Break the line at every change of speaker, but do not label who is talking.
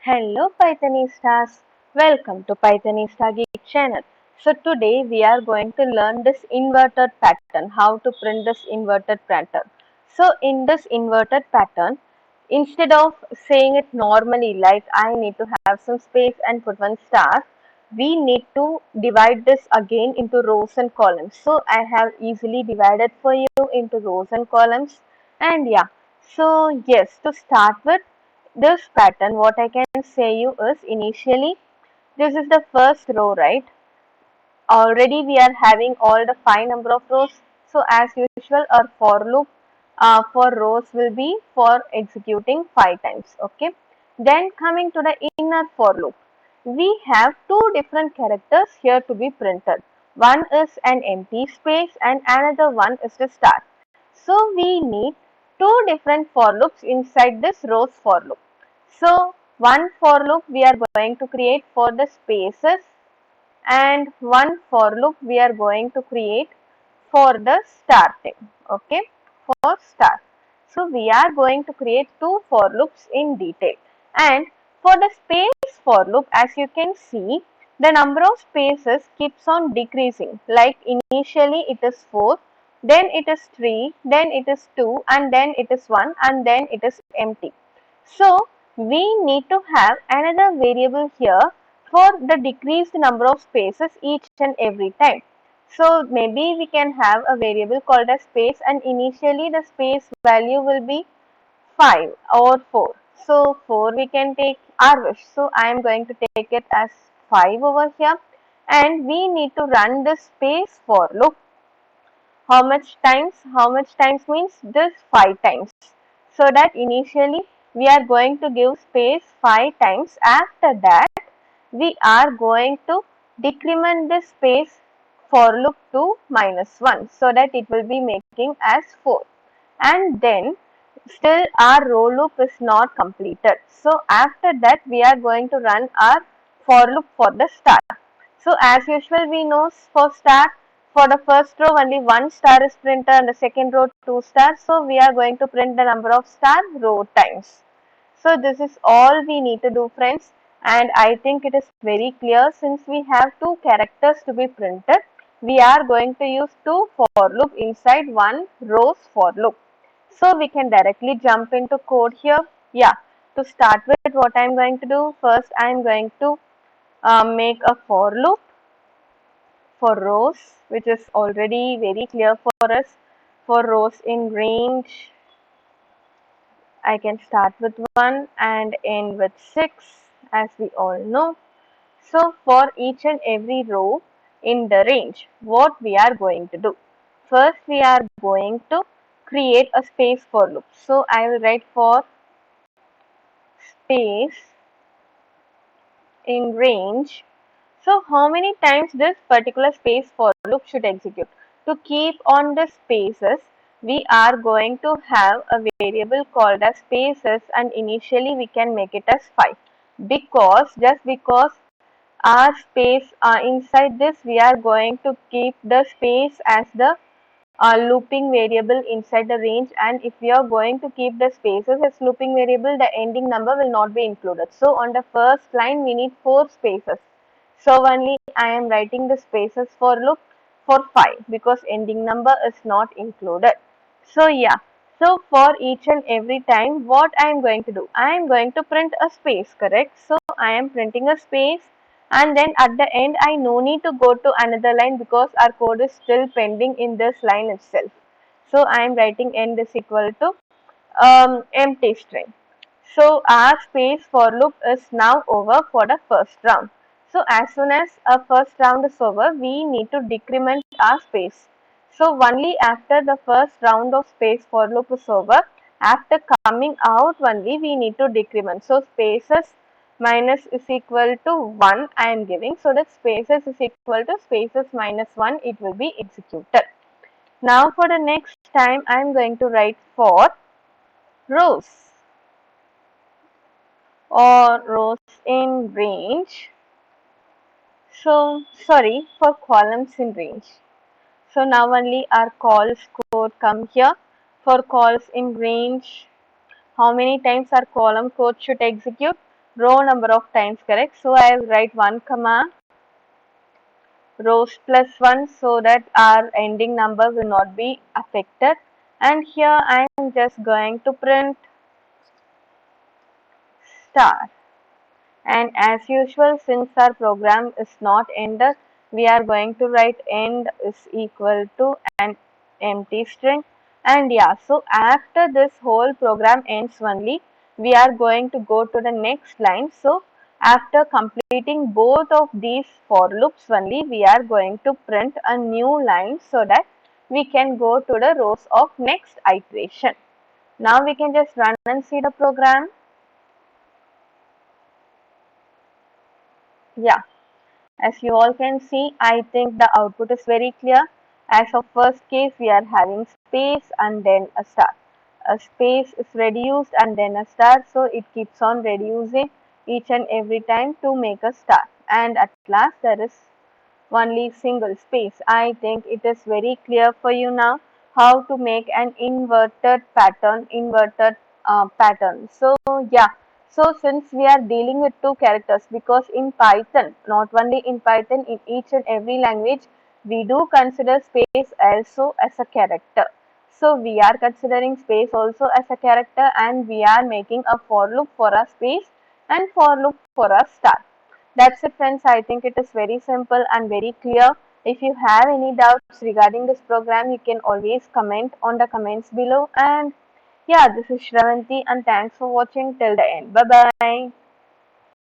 Hello Pythonistas, welcome to Pythonista Geek channel. So today we are going to learn this inverted pattern, how to print this inverted pattern. So in this inverted pattern, instead of saying it normally like I need to have some space and put one star, we need to divide this again into rows and columns. So I have easily divided for you into rows and columns, and yeah, so yes, to start with this pattern, what I can say you is initially this is the first row, right? Already we are having all the 5 number of rows. So as usual, our for loop for rows will be for executing 5 times. Okay. Then coming to the inner for loop, we have two different characters here to be printed. One is an empty space and another one is the star. So we need two different for loops inside this rows for loop. So one for loop we are going to create for the spaces, and one for loop we are going to create for the starting. Okay, for start. So we are going to create two for loops in detail, and for the space for loop, as you can see, the number of spaces keeps on decreasing. Like initially it is 4, then it is 3, then it is 2, and then it is 1, and then it is empty. So we need to have another variable here for the decreased number of spaces each and every time. So maybe we can have a variable called as space, and initially the space value will be 5 or 4. So 4 we can take our wish. So I am going to take it as 5 over here, and we need to run the space for loop. How much times? How much times means this 5 times. So that initially we are going to give space 5 times. After that we are going to decrement the space for loop to -1, so that it will be making as 4. And then still our row loop is not completed. So after that we are going to run our for loop for the star. So as usual we know for star, for the first row only one star is printed and the second row 2 stars. So we are going to print the number of star row times. So this is all we need to do, friends, and I think it is very clear. Since we have two characters to be printed, we are going to use two for loop inside one rows for loop. So we can directly jump into code here. Yeah, to start with, what I am going to do, first I am going to make a for loop for rows, which is already very clear for us. For rows in range, I can start with 1 and end with 6, as we all know. So for each and every row in the range, what we are going to do? First we are going to create a space for loop. So I will write for space in range. So how many times this particular space for loop should execute? To keep on the spaces, we are going to have a variable called as spaces, and initially we can make it as 5, because just because our space inside this we are going to keep the space as the looping variable inside the range, and if we are going to keep the spaces as looping variable, the ending number will not be included. So on the first line we need 4 spaces. So only I am writing the spaces for loop for 5, because ending number is not included. So yeah, so for each and every time what I am going to do, I am going to print a space, correct? So I am printing a space, and then at the end I no need to go to another line because our code is still pending in this line itself. So I am writing end is equal to empty string. So our space for loop is now over for the first round. So as soon as our first round is over, we need to decrement our space. So only after the first round of space for loop is over, after coming out only we need to decrement. So spaces minus is equal to 1 I am giving. So that spaces is equal to spaces minus 1, it will be executed. Now for the next time I am going to write for rows or rows in range. So sorry, for columns in range. So now only our calls code come here. For calls in range, how many times our column code should execute? row number of times, correct? So I will write 1 comma rows plus 1 so that our ending number will not be affected. And here I am just going to print star. And as usual, since our program is not ended, we are going to write end is equal to an empty string. And yeah, so after this whole program ends only, we are going to go to the next line. So after completing both of these for loops only, we are going to print a new line so that we can go to the rows of next iteration. Now we can just run and see the program. Yeah. As you all can see, I think the output is very clear. As of first case, we are having space and then a star. A space is reduced and then a star, so it keeps on reducing each and every time to make a star. And at last, there is only single space. I think it is very clear for you now how to make an inverted pattern. So yeah, so since we are dealing with two characters, because in Python, not only in Python, in each and every language, we do consider space also as a character. So we are considering space also as a character, and we are making a for loop for a space and for loop for a star. That's it, friends. I think it is very simple and very clear. If you have any doubts regarding this program, you can always comment on the comments below. And yeah, this is Shravanti, and thanks for watching till the end. Bye bye.